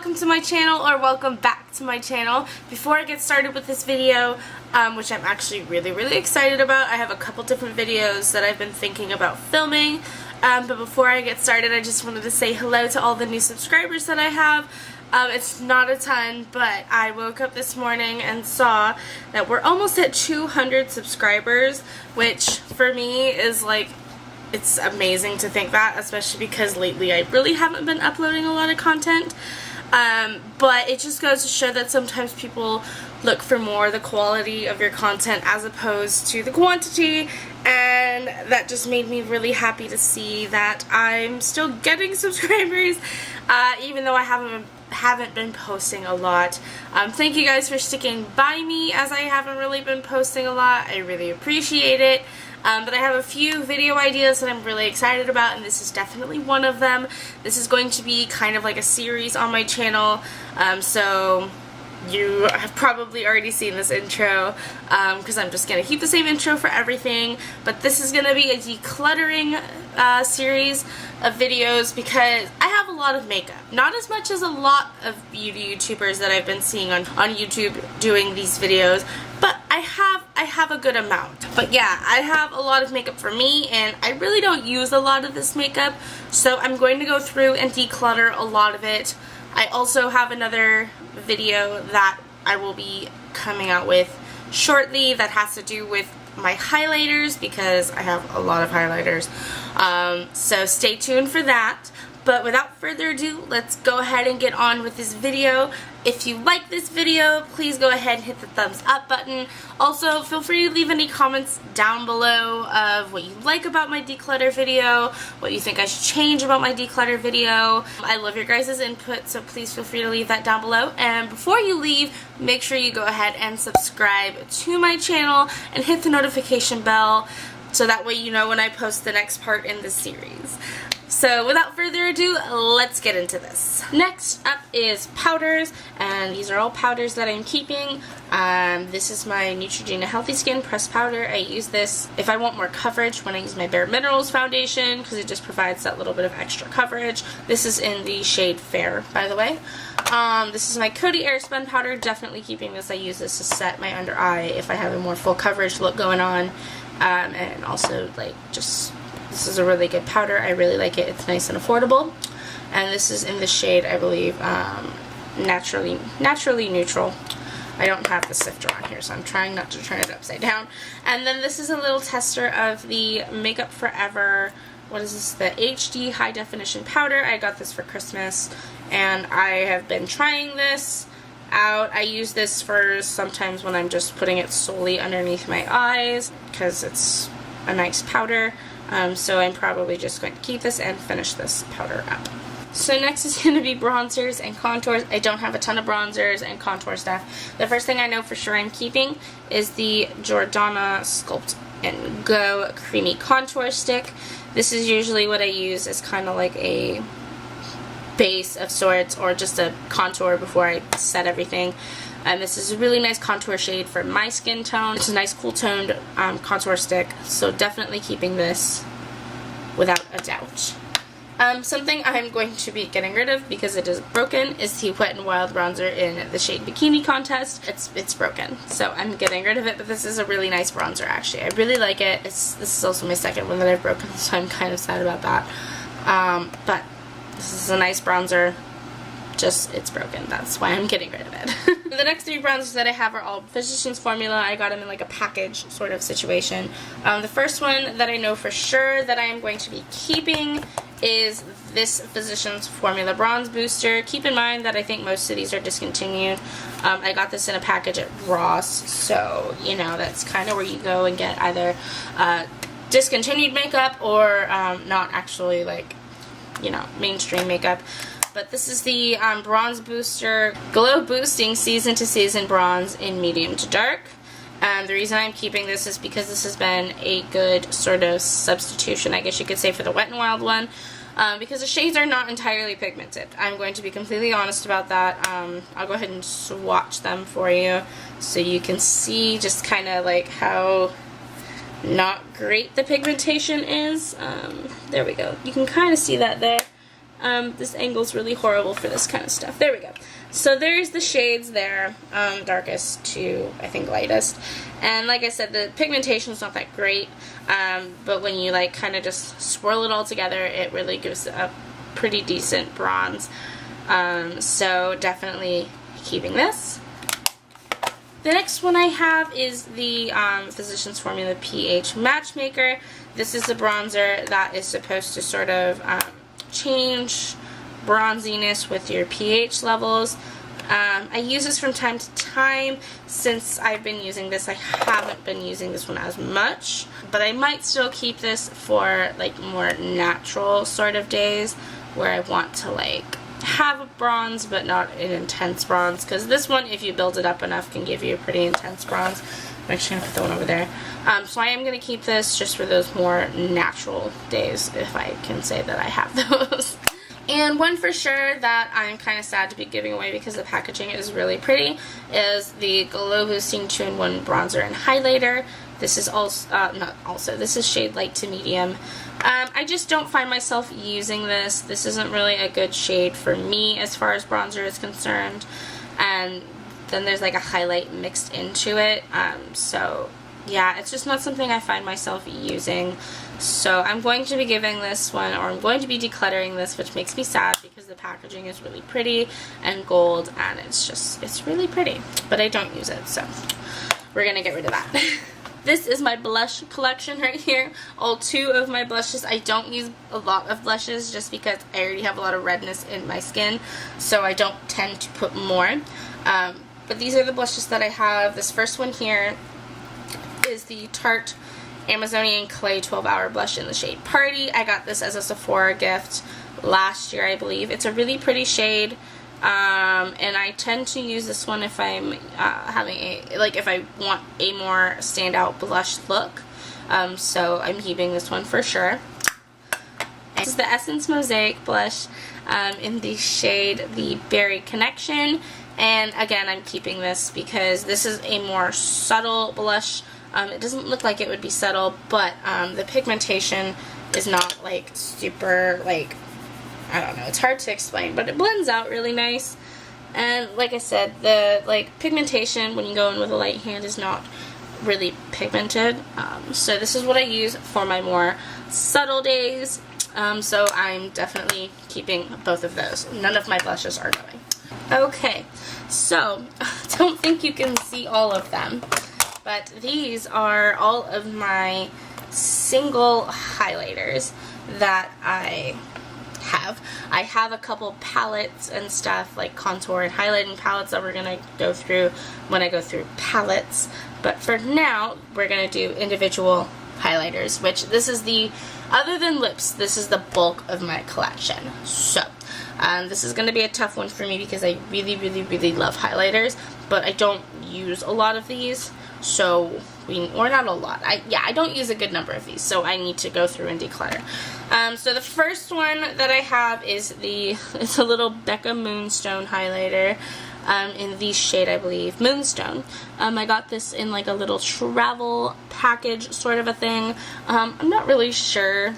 welcome to my channel, or welcome back to my channel. Before I get started with this video, which I'm actually really excited about, I have a couple different videos that I've been thinking about filming, but before I get started I just wanted to say hello to all the new subscribers that I have. It's not a ton, but I woke up this morning and saw that we're almost at 200 subscribers, which for me is like, it's amazing to think that, especially because lately I really haven't been uploading a lot of content. But it just goes to show that sometimes people look for more the quality of your content as opposed to the quantity, and that just made me really happy to see that I'm still getting subscribers, even though I haven't been posting a lot. Thank you guys for sticking by me as I haven't really been posting a lot. I really appreciate it. But I have a few video ideas that I'm really excited about, and this is definitely one of them. This is going to be kind of like a series on my channel, so you have probably already seen this intro, because I'm just going to keep the same intro for everything, but this is going to be a decluttering series of videos because I have a lot of makeup. Not as much as a lot of beauty YouTubers that I've been seeing on YouTube doing these videos, but I have a good amount. But yeah, I have a lot of makeup for me, and I really don't use a lot of this makeup, so I'm going to go through and declutter a lot of it. I also have another video that I will be coming out with shortly that has to do with my highlighters, because I have a lot of highlighters. So stay tuned for that. But without further ado, let's go ahead and get on with this video. If you like this video, please go ahead and hit the thumbs up button. Also, feel free to leave any comments down below of what you like about my declutter video, what you think I should change about my declutter video. I love your guys' input, so please feel free to leave that down below. And before you leave, make sure you go ahead and subscribe to my channel and hit the notification bell, so that way you know when I post the next part in this series. So without further ado, let's get into this. Next up is powders, and these are all powders that I'm keeping. This is my Neutrogena Healthy Skin pressed powder. I use this if I want more coverage when I use my Bare Minerals foundation, because it just provides that little bit of extra coverage. This is in the shade Fair, by the way. This is my Coty Airspun powder. Definitely keeping this. I use this to set my under eye if I have a more full coverage look going on, and also like just. This is a really good powder. I really like it. It's nice and affordable. And this is in the shade, I believe, naturally neutral. I don't have the sifter on here, so I'm trying not to turn it upside down. And then this is a little tester of the Makeup Forever, what is this, the HD High Definition Powder. I got this for Christmas, and I have been trying this out. I use this for sometimes when I'm just putting it solely underneath my eyes, because it's a nice powder. So I'm probably just going to keep this and finish this powder up. So next is going to be bronzers and contours. I don't have a ton of bronzers and contour stuff. The first thing I know for sure I'm keeping is the Jordana Sculpt and Go Creamy Contour Stick. This is usually what I use as kind of like a base of sorts, or just a contour before I set everything. And this is a really nice contour shade for my skin tone. It's a nice cool toned contour stick, so definitely keeping this without a doubt. Something I'm going to be getting rid of because it is broken is the Wet n Wild bronzer in the shade Bikini Contest. It's broken, so I'm getting rid of it, but this is a really nice bronzer actually. I really like it. This is also my second one that I've broken, so I'm kind of sad about that. But this is a nice bronzer. Just, it's broken. That's why I'm getting rid of it. The next three bronzers that I have are all Physicians Formula. I got them in like a package sort of situation. The first one that I know for sure that I am going to be keeping is this Physicians Formula Bronze Booster. Keep in mind that I think most of these are discontinued. I got this in a package at Ross, so you know that's kind of where you go and get either discontinued makeup or not actually like, you know, mainstream makeup. But this is the Bronze Booster Glow Boosting Season to Season Bronze in Medium to Dark. The reason I'm keeping this is because this has been a good sort of substitution, I guess you could say, for the Wet n Wild one. Because the shades are not entirely pigmented. I'm going to be completely honest about that. I'll go ahead and swatch them for you so you can see just kind of like how not great the pigmentation is. There we go. You can kind of see that there. This angle's really horrible for this kind of stuff. There we go. So there's the shades there, darkest to, I think, lightest. And like I said, the pigmentation's not that great, but when you like kind of just swirl it all together, it really gives a pretty decent bronze. So definitely keeping this. The next one I have is the Physicians Formula pH Matchmaker. This is a bronzer that is supposed to sort of change bronziness with your pH levels. I use this from time to time. Since I've been using this, I haven't been using this one as much, but I might still keep this for like more natural sort of days where I want to like have a bronze but not an intense bronze, because this one, if you build it up enough, can give you a pretty intense bronze. I'm actually going to put the one over there. So I am going to keep this just for those more natural days, if I can say that I have those. And one for sure that I'm kind of sad to be giving away because the packaging is really pretty is the Glow Boosting 2-in-1 Bronzer and Highlighter. This is this is shade light to medium. I just don't find myself using this. This isn't really a good shade for me as far as bronzer is concerned. And then there's like a highlight mixed into it. So yeah, it's just not something I find myself using. So I'm going to be giving this one, or I'm going to be decluttering this, which makes me sad because the packaging is really pretty and gold, and it's really pretty. But I don't use it, so we're going to get rid of that. This is my blush collection right here. All 2 of my blushes. I don't use a lot of blushes just because I already have a lot of redness in my skin, so I don't tend to put more. But these are the blushes that I have. This first one here is the Tarte Amazonian Clay 12-Hour Blush in the shade Party. I got this as a Sephora gift last year, I believe. It's a really pretty shade. And I tend to use this one if I'm if I want a more standout blush look. So I'm keeping this one for sure. And this is the Essence Mosaic blush in the shade the Berry Connection. And again, I'm keeping this because this is a more subtle blush. It doesn't look like it would be subtle, but the pigmentation is not like super like, I don't know, it's hard to explain, but it blends out really nice. And like I said, the like pigmentation when you go in with a light hand is not really pigmented. So this is what I use for my more subtle days. So I'm definitely keeping both of those. None of my blushes are going. Okay, so I don't think you can see all of them, but these are all of my single highlighters that I have. I have a couple palettes and stuff, like contour and highlighting palettes that we're going to go through when I go through palettes. But for now, we're going to do individual highlighters, which this is the, other than lips, this is the bulk of my collection. So, this is going to be a tough one for me because I really, really, really love highlighters, but I don't use a lot of these. So, or not a lot. I don't use a good number of these, so I need to go through and declutter. So the first one that I have is it's a little Becca Moonstone highlighter in the shade, I believe, Moonstone. I got this in like a little travel package sort of a thing. I'm not really sure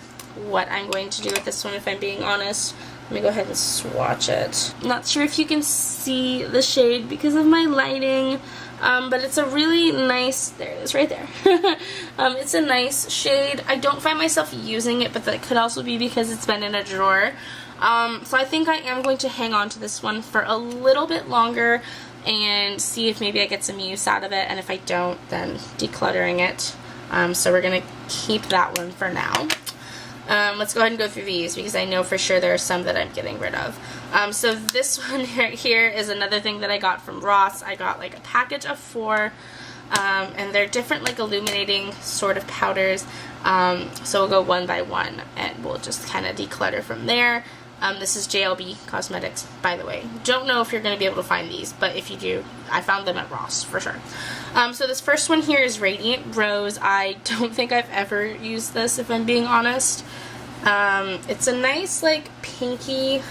what I'm going to do with this one, if I'm being honest. Let me go ahead and swatch it. I'm not sure if you can see the shade because of my lighting. But it's a really nice, there it is right there. It's a nice shade. I don't find myself using it, but that could also be because it's been in a drawer. So I think I am going to hang on to this one for a little bit longer and see if maybe I get some use out of it, and if I don't, then decluttering it. So we're going to keep that one for now. Let's go ahead and go through these because I know for sure there are some that I'm getting rid of. So this one right here is another thing that I got from Ross. I got like a package of 4, and they're different like illuminating sort of powders. So we'll go one by one and we'll just kind of declutter from there. This is JLB Cosmetics, by the way. Don't know if you're going to be able to find these, but if you do, I found them at Ross for sure. So this first one here is Radiant Rose. I don't think I've ever used this, if I'm being honest. It's a nice like pinky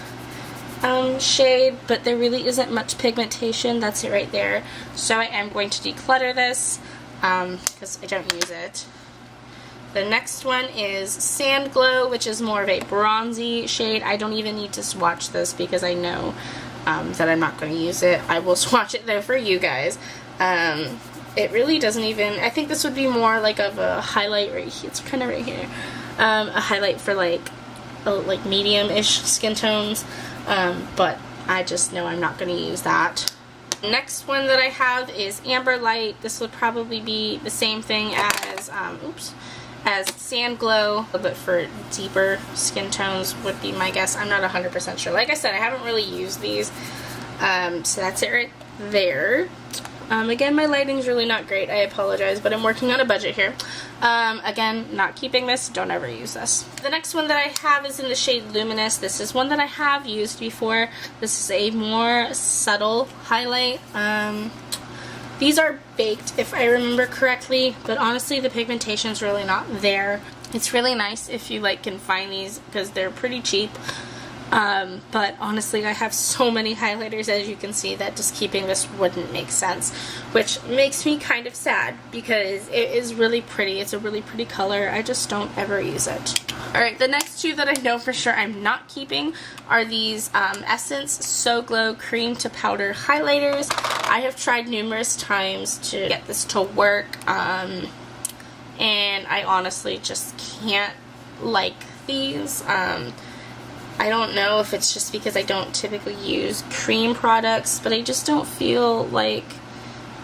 shade, but there really isn't much pigmentation. That's it right there. So I am going to declutter this because I don't use it. The next one is Sand Glow, which is more of a bronzy shade. I don't even need to swatch this because I know that I'm not going to use it. I will swatch it though for you guys. It really doesn't even, I think this would be more like of a highlight right here. It's kind of right here. A highlight for like medium-ish skin tones, but I just know I'm not going to use that. Next one that I have is Amber Light. This would probably be the same thing as, as Sand Glow, but for deeper skin tones would be my guess. I'm not 100% sure. Like I said, I haven't really used these, so that's it right there. Again, my lighting's really not great. I apologize, but I'm working on a budget here. Again, not keeping this. Don't ever use this. The next one that I have is in the shade Luminous. This is one that I have used before. This is a more subtle highlight. These are baked, if I remember correctly, but honestly, the pigmentation's really not there. It's really nice if you can find these because they're pretty cheap. But honestly, I have so many highlighters, as you can see, that just keeping this wouldn't make sense, which makes me kind of sad because it is really pretty. It's a really pretty color. I just don't ever use it. Alright, the next two that I know for sure I'm not keeping are these Essence So Glow Cream to Powder highlighters. I have tried numerous times to get this to work, and I honestly just can't like these. I don't know if it's just because I don't typically use cream products, but I just don't feel like,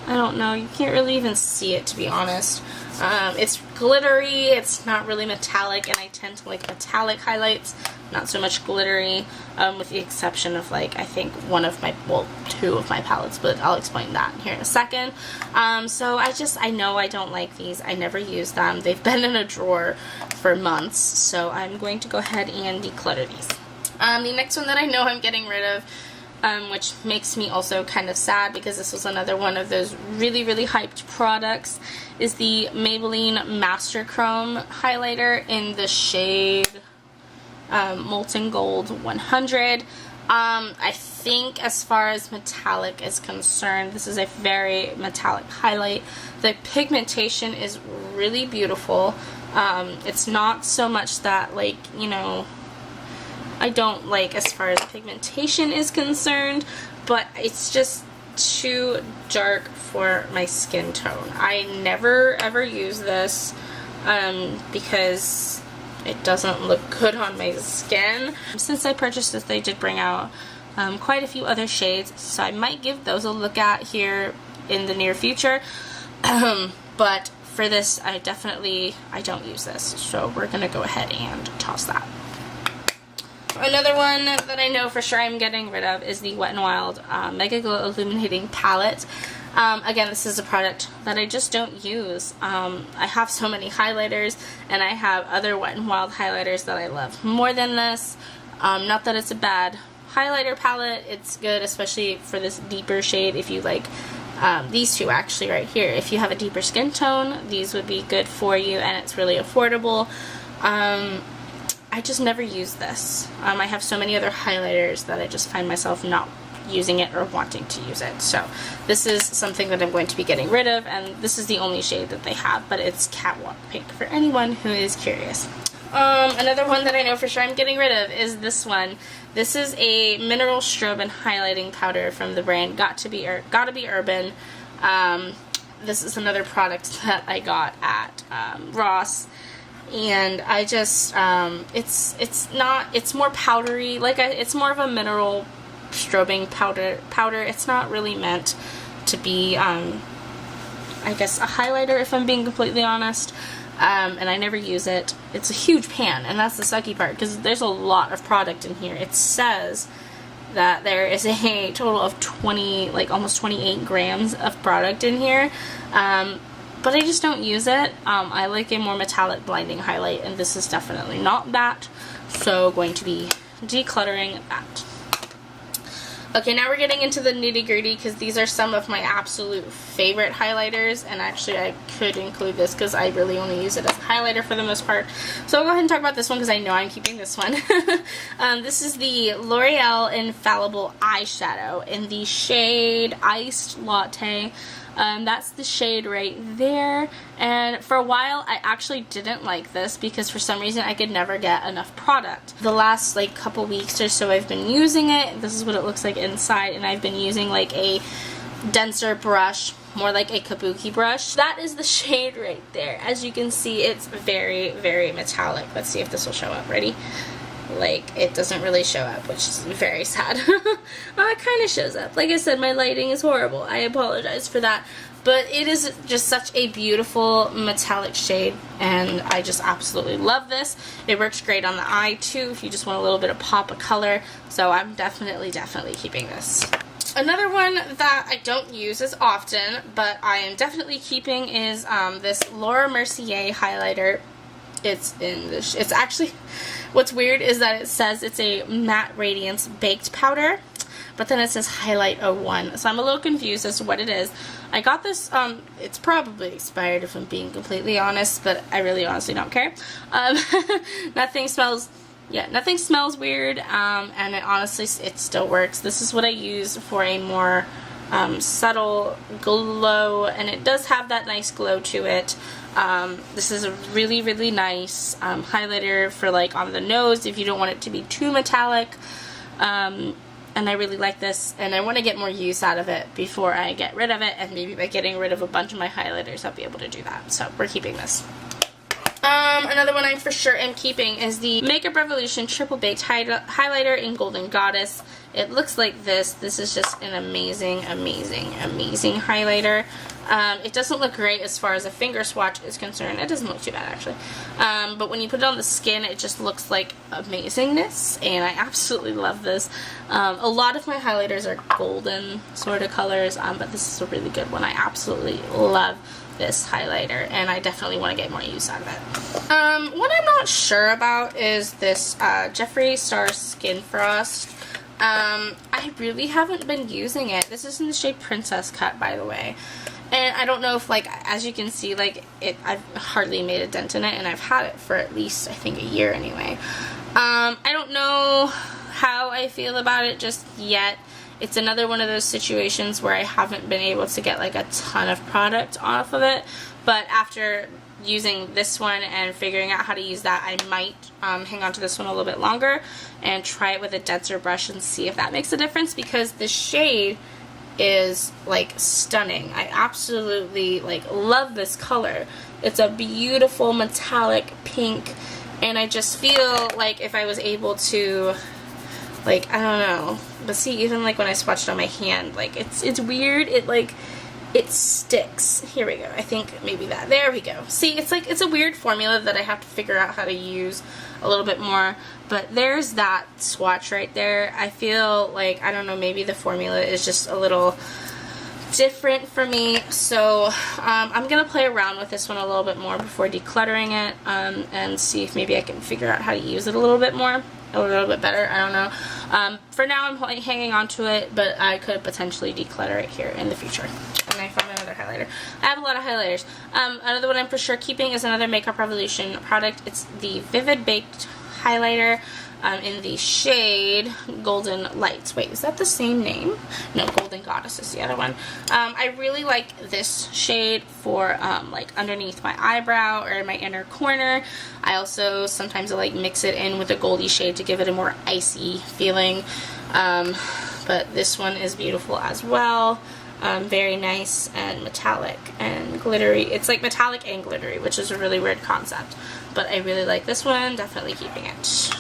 I don't know, you can't really even see it, to be honest. It's glittery, it's not really metallic, and I tend to like metallic highlights, not so much glittery, with the exception of I think two of my palettes, but I'll explain that here in a second. So I know I don't like these. I never use them. They've been in a drawer for months, so I'm going to go ahead and declutter these. The next one that I know I'm getting rid of, which makes me also kind of sad because this was another one of those really, really hyped products, is the Maybelline Master Chrome highlighter in the shade Molten Gold 100. I think as far as metallic is concerned, this is a very metallic highlight. The pigmentation is really beautiful. It's not so much that I don't like as far as pigmentation is concerned, but it's just too dark for my skin tone. I never ever use this because it doesn't look good on my skin. Since I purchased this, they did bring out quite a few other shades, so I might give those a look at here in the near future. But for this, I don't use this, so we're gonna go ahead and toss that. Another one that I know for sure I'm getting rid of is the Wet n Wild Mega Glow Illuminating Palette. Again, this is a product that I just don't use. I have so many highlighters, and I have other Wet n Wild highlighters that I love more than this. Not that it's a bad highlighter palette. It's good, especially for this deeper shade. If you like these two actually right here, if you have a deeper skin tone, these would be good for you, and it's really affordable. I just never use this. I have so many other highlighters that I just find myself not using it or wanting to use it. So this is something that I'm going to be getting rid of, and this is the only shade that they have, but it's Catwalk Pink for anyone who is curious. Another one that I know for sure I'm getting rid of is this one. This is a Mineral Strobe and Highlighting Powder from the brand Gotta Be Urban. This is another product that I got at Ross. And I just, it's more powdery, it's more of a mineral strobing powder. It's not really meant to be, I guess, a highlighter, if I'm being completely honest. And I never use it. It's a huge pan, and that's the sucky part, because there's a lot of product in here. It says that there is a total of almost 28 grams of product in here. But I just don't use it. I like a more metallic blinding highlight, and this is definitely not that. So going to be decluttering that. Okay, now we're getting into the nitty-gritty, because these are some of my absolute favorite highlighters, and actually I could include this because I really only use it as a highlighter for the most part. So I'll go ahead and talk about this one because I know I'm keeping this one. This is the L'Oreal Infallible Eyeshadow in the shade Iced Latte. That's the shade right there, and for a while I actually didn't like this because for some reason I could never get enough product. The last like couple weeks or so I've been using it. This is what it looks like inside, and I've been using like a denser brush, more like a kabuki brush. That is the shade right there. As you can see, it's very, very metallic. Let's see if this will show up. Ready? Like, it doesn't really show up, which is very sad. Well, it kind of shows up. Like I said, my lighting is horrible. I apologize for that. But it is just such a beautiful metallic shade, and I just absolutely love this. It works great on the eye, too, if you just want a little bit of pop of color. So I'm definitely keeping this. Another one that I don't use as often, but I am definitely keeping is this Laura Mercier highlighter. It's in this. It's actually, what's weird is that it says it's a matte radiance baked powder, but then it says highlight 01. So I'm a little confused as to what it is. I got this. It's probably expired if I'm being completely honest, but I really honestly don't care. Nothing smells weird, and it still works. This is what I use for a more subtle glow, and it does have that nice glow to it. This is a really, really nice highlighter for like on the nose if you don't want it to be too metallic. And I really like this, and I want to get more use out of it before I get rid of it, and maybe by getting rid of a bunch of my highlighters I'll be able to do that. So we're keeping this. Another one I for sure am keeping is the Makeup Revolution Triple Baked Highlighter in Golden Goddess. It looks like this. This is just an amazing, amazing, amazing highlighter. It doesn't look great as far as a finger swatch is concerned. It doesn't look too bad, actually. But when you put it on the skin, it just looks like amazingness, and I absolutely love this. A lot of my highlighters are golden sort of colors, but this is a really good one. I absolutely love this highlighter, and I definitely want to get more use out of it. What I'm not sure about is this Jeffree Star Skin Frost. I really haven't been using it. This is in the shade Princess Cut, by the way. And I don't know if, like, as you can see, like, I've hardly made a dent in it, and I've had it for at least, I think, a year anyway. I don't know how I feel about it just yet. It's another one of those situations where I haven't been able to get, like, a ton of product off of it. But after using this one and figuring out how to use that, I might hang on to this one a little bit longer and try it with a denser brush and see if that makes a difference, because the shade is like stunning. I absolutely like love this color. It's a beautiful metallic pink, and I just feel like if I was able to, like, I don't know, but see, even like when I swatched on my hand, like it's weird. It sticks. Here we go. I think maybe that. There we go. See, it's like, it's a weird formula that I have to figure out how to use a little bit more. But there's that swatch right there. I feel like, I don't know, maybe the formula is just a little different for me. So I'm going to play around with this one a little bit more before decluttering it, and see if maybe I can figure out how to use it a little bit more. A little bit better, I don't know. For now I'm hanging on to it, but I could potentially declutter it here in the future. And I found another highlighter. I have a lot of highlighters. Another one I'm for sure keeping is another Makeup Revolution product. It's the Vivid Baked Highlighter in the shade Golden Lights. Wait, is that the same name? No, Golden Goddess is the other one. I really like this shade for like underneath my eyebrow or my inner corner. I also sometimes like mix it in with a goldy shade to give it a more icy feeling. But this one is beautiful as well. Very nice and metallic and glittery. It's like metallic and glittery, which is a really weird concept. But I really like this one. Definitely keeping it.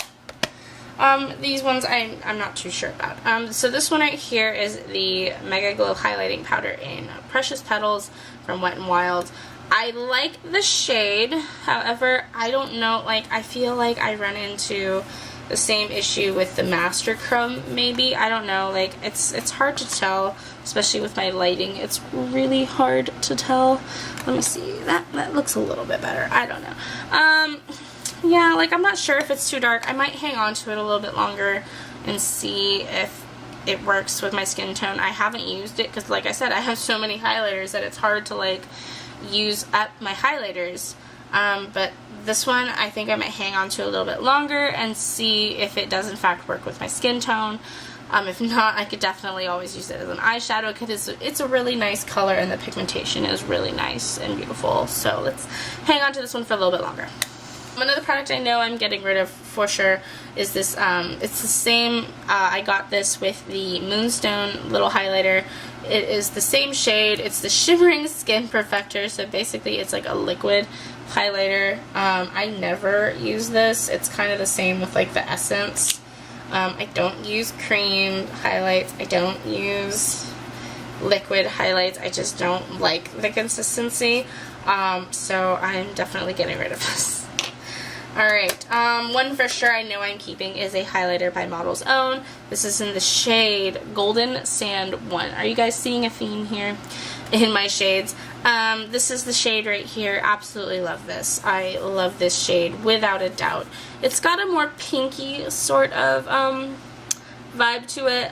These ones I'm not too sure about. So this one right here is the Mega Glow Highlighting Powder in Precious Petals from Wet n Wild. I like the shade, however, I don't know, like, I feel like I run into the same issue with the Master Chrome, maybe. I don't know, like, it's hard to tell, especially with my lighting. It's really hard to tell. Let me see, that looks a little bit better. I don't know. Yeah, like, I'm not sure if it's too dark. I might hang on to it a little bit longer and see if it works with my skin tone. I haven't used it because, like I said, I have so many highlighters that it's hard to, like, use up my highlighters. But this one, I think I might hang on to a little bit longer and see if it does, in fact, work with my skin tone. If not, I could definitely always use it as an eyeshadow because it's a really nice color and the pigmentation is really nice and beautiful. So let's hang on to this one for a little bit longer. Another product I know I'm getting rid of for sure is this, it's the same, I got this with the Moonstone little highlighter. It is the same shade, it's the Shimmering Skin Perfector, so basically it's like a liquid highlighter. I never use this, it's kind of the same with like the Essence. I don't use cream highlights, I don't use liquid highlights, I just don't like the consistency, so I'm definitely getting rid of this. Alright, one for sure I know I'm keeping is a highlighter by Model's Own. This is in the shade Golden Sand 1. Are you guys seeing a theme here in my shades? This is the shade right here. Absolutely love this. I love this shade without a doubt. It's got a more pinky sort of vibe to it,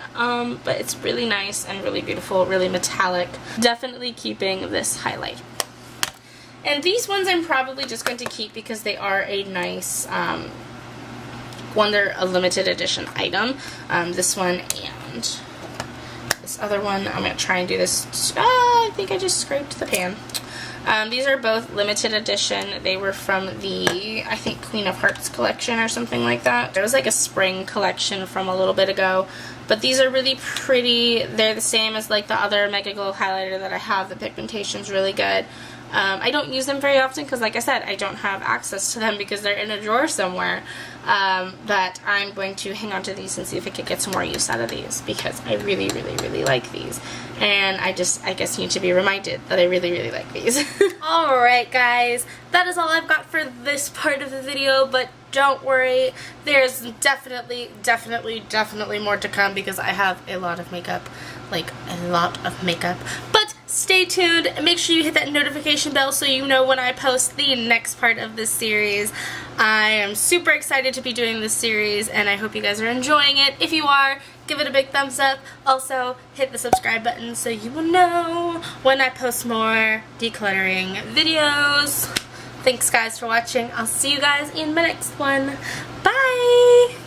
but it's really nice and really beautiful, really metallic. Definitely keeping this highlight. And these ones I'm probably just going to keep because they are a nice, one, they're a limited edition item. This one and this other one, I'm going to try and do this. I think I just scraped the pan. These are both limited edition. They were from the, I think, Queen of Hearts collection or something like that. It was like a spring collection from a little bit ago. But these are really pretty. They're the same as like the other Mega Glow highlighter that I have. The pigmentation's really good. I don't use them very often because, like I said, I don't have access to them because they're in a drawer somewhere. But I'm going to hang on to these and see if I could get some more use out of these because I really, really, really like these. And I guess need to be reminded that I really, really like these. Alright guys, that is all I've got for this part of the video, but don't worry, there's definitely more to come because I have a lot of makeup, like a lot of makeup. But stay tuned and make sure you hit that notification bell so you know when I post the next part of this series. I am super excited to be doing this series and I hope you guys are enjoying it. If you are, give it a big thumbs up. Also, hit the subscribe button so you will know when I post more decluttering videos. Thanks guys for watching. I'll see you guys in my next one. Bye!